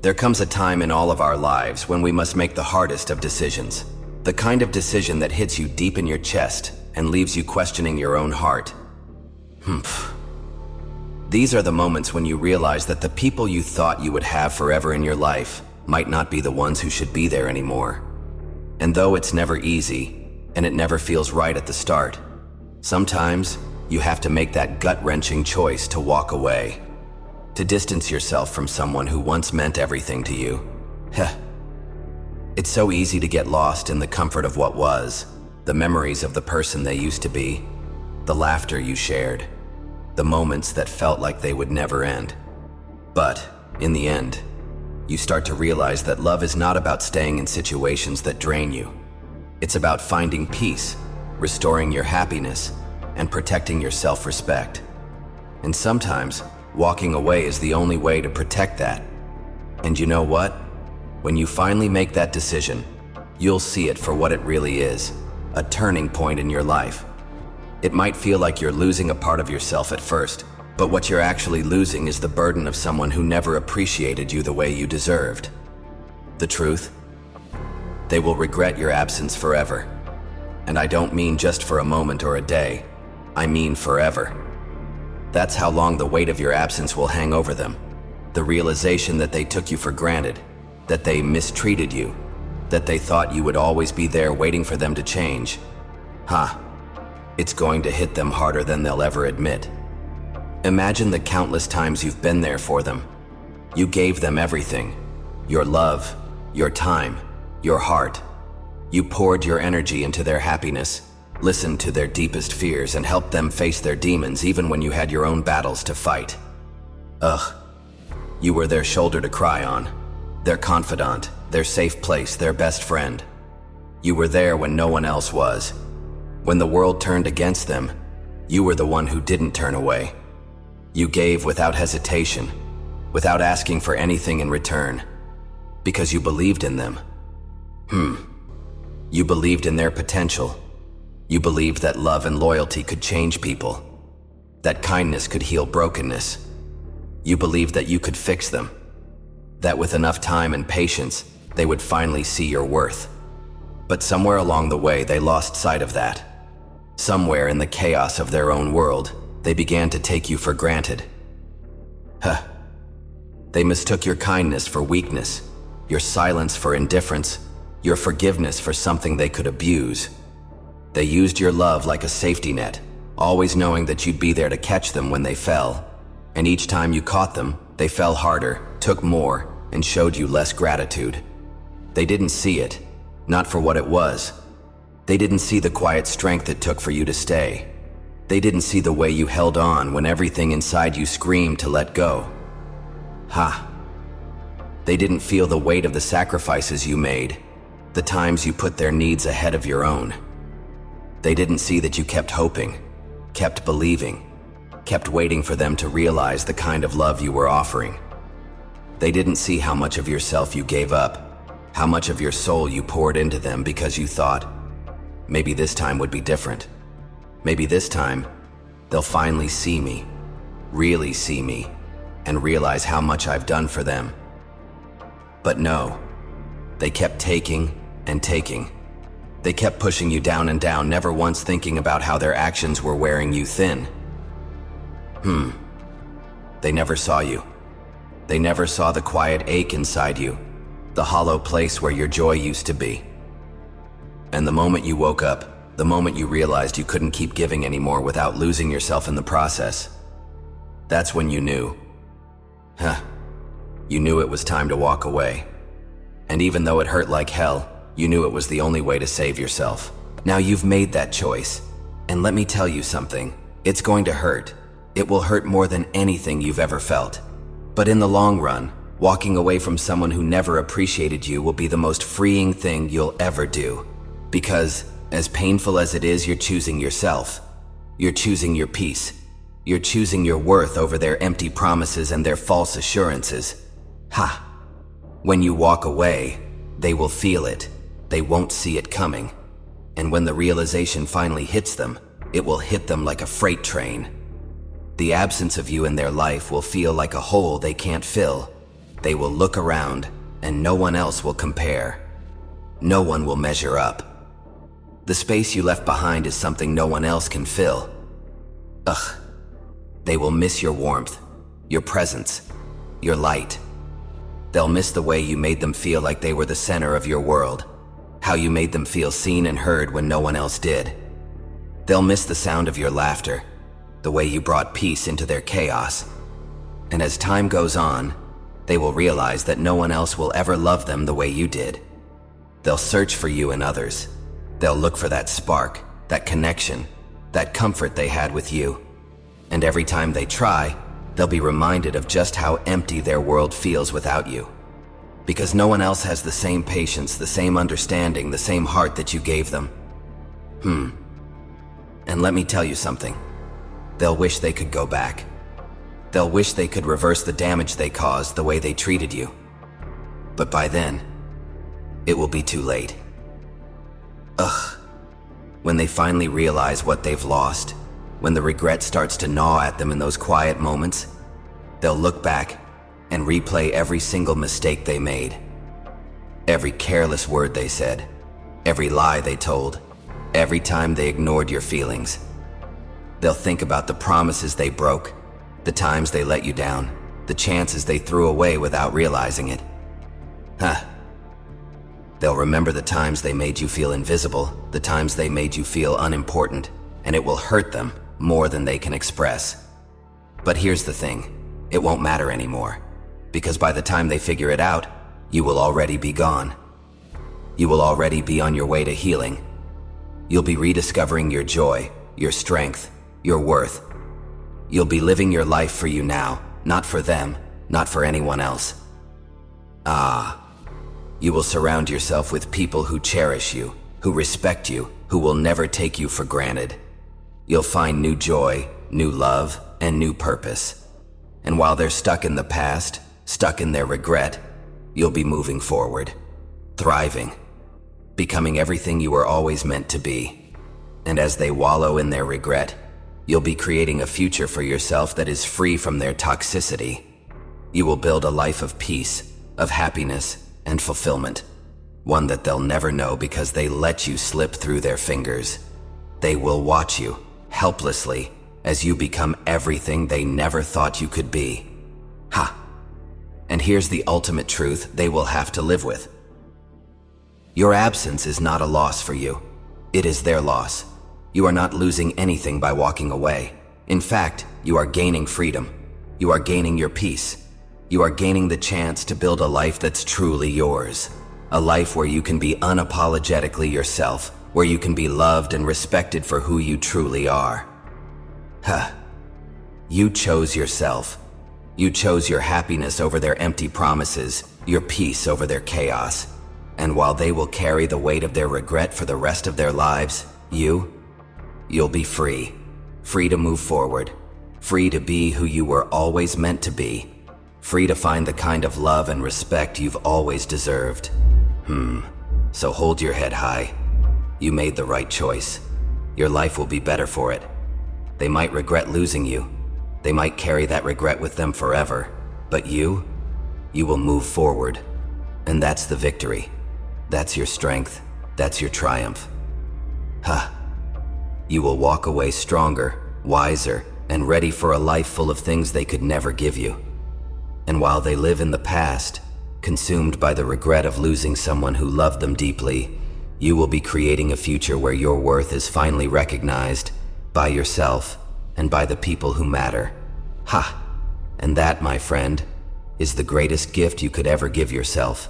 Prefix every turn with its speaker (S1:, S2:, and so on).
S1: There comes a time in all of our lives when we must make the hardest of decisions. The kind of decision that hits you deep in your chest and leaves you questioning your own heart. These are the moments when you realize that the people you thought you would have forever in your life might not be the ones who should be there anymore. And though it's never easy, and it never feels right at the start, sometimes you have to make that gut-wrenching choice to walk away. To distance yourself from someone who once meant everything to you. It's so easy to get lost in the comfort of what was, the memories of the person they used to be, the laughter you shared, the moments that felt like they would never end. But, in the end, you start to realize that love is not about staying in situations that drain you. It's about finding peace, restoring your happiness, and protecting your self-respect. And sometimes, walking away is the only way to protect that. And you know what? When you finally make that decision, you'll see it for what it really is, a turning point in your life. It might feel like you're losing a part of yourself at first, but what you're actually losing is the burden of someone who never appreciated you the way you deserved. The truth? They will regret your absence forever. And I don't mean just for a moment or a day. I mean forever. That's how long the weight of your absence will hang over them. The realization that they took you for granted, that they mistreated you, that they thought you would always be there waiting for them to change. It's going to hit them harder than they'll ever admit. Imagine the countless times you've been there for them. You gave them everything. Your love, your time, your heart. You poured your energy into their happiness, listened to their deepest fears, and helped them face their demons even when you had your own battles to fight. You were their shoulder to cry on, their confidant, their safe place, their best friend. You were there when no one else was. When the world turned against them, you were the one who didn't turn away. You gave without hesitation, without asking for anything in return, because you believed in them. You believed in their potential. You believed that love and loyalty could change people, that kindness could heal brokenness. You believed that you could fix them, that with enough time and patience, they would finally see your worth. But somewhere along the way, they lost sight of that. Somewhere in the chaos of their own world, they began to take you for granted. They mistook your kindness for weakness, your silence for indifference, your forgiveness for something they could abuse. They used your love like a safety net, always knowing that you'd be there to catch them when they fell. And each time you caught them, they fell harder, took more, and showed you less gratitude. They didn't see it, not for what it was. They didn't see the quiet strength it took for you to stay. They didn't see the way you held on when everything inside you screamed to let go. They didn't feel the weight of the sacrifices you made, the times you put their needs ahead of your own. They didn't see that you kept hoping, kept believing, kept waiting for them to realize the kind of love you were offering. They didn't see how much of yourself you gave up, how much of your soul you poured into them because you thought, maybe this time would be different. Maybe this time, they'll finally see me, really see me, and realize how much I've done for them. But no, they kept taking and taking. They kept pushing you down and down, never once thinking about how their actions were wearing you thin. They never saw you. They never saw the quiet ache inside you, the hollow place where your joy used to be. And the moment you woke up, the moment you realized you couldn't keep giving anymore without losing yourself in the process, that's when you knew. You knew it was time to walk away. And even though it hurt like hell, you knew it was the only way to save yourself. Now you've made that choice. And let me tell you something, it's going to hurt. It will hurt more than anything you've ever felt. But in the long run, walking away from someone who never appreciated you will be the most freeing thing you'll ever do. Because, as painful as it is, you're choosing yourself. You're choosing your peace. You're choosing your worth over their empty promises and their false assurances. When you walk away, they will feel it. They won't see it coming. And when the realization finally hits them, it will hit them like a freight train. The absence of you in their life will feel like a hole they can't fill. They will look around, and no one else will compare. No one will measure up. The space you left behind is something no one else can fill. Ugh. They will miss your warmth, your presence, your light. They'll miss the way you made them feel like they were the center of your world, how you made them feel seen and heard when no one else did. They'll miss the sound of your laughter, the way you brought peace into their chaos. And as time goes on, they will realize that no one else will ever love them the way you did. They'll search for you in others. They'll look for that spark, that connection, that comfort they had with you. And every time they try, they'll be reminded of just how empty their world feels without you. Because no one else has the same patience, the same understanding, the same heart that you gave them. And let me tell you something. They'll wish they could go back. They'll wish they could reverse the damage they caused the way they treated you. But by then, it will be too late. Ugh. When they finally realize what they've lost, when the regret starts to gnaw at them in those quiet moments, they'll look back and replay every single mistake they made. Every careless word they said, every lie they told, every time they ignored your feelings. They'll think about the promises they broke, the times they let you down, the chances they threw away without realizing it. They'll remember the times they made you feel invisible, the times they made you feel unimportant, and it will hurt them more than they can express. But here's the thing, it won't matter anymore, because by the time they figure it out, you will already be gone. You will already be on your way to healing. You'll be rediscovering your joy, your strength, your worth. You'll be living your life for you now, not for them, not for anyone else. You will surround yourself with people who cherish you, who respect you, who will never take you for granted. You'll find new joy, new love, and new purpose. And while they're stuck in the past, stuck in their regret, you'll be moving forward, thriving, becoming everything you were always meant to be. And as they wallow in their regret, you'll be creating a future for yourself that is free from their toxicity. You will build a life of peace, of happiness, and fulfillment. One that they'll never know because they let you slip through their fingers. They will watch you, helplessly, as you become everything they never thought you could be. And here's the ultimate truth they will have to live with. Your absence is not a loss for you. It is their loss. You are not losing anything by walking away. In fact, you are gaining freedom. You are gaining your peace. You are gaining the chance to build a life that's truly yours. A life where you can be unapologetically yourself, where you can be loved and respected for who you truly are. You chose yourself. You chose your happiness over their empty promises, your peace over their chaos. And while they will carry the weight of their regret for the rest of their lives, you'll be free. Free to move forward. Free to be who you were always meant to be. Free to find the kind of love and respect you've always deserved. So hold your head high. You made the right choice. Your life will be better for it. They might regret losing you. They might carry that regret with them forever. But you will move forward. And that's the victory. That's your strength. That's your triumph. You will walk away stronger, wiser, and ready for a life full of things they could never give you. And while they live in the past, consumed by the regret of losing someone who loved them deeply, you will be creating a future where your worth is finally recognized by yourself and by the people who matter. And that, my friend, is the greatest gift you could ever give yourself.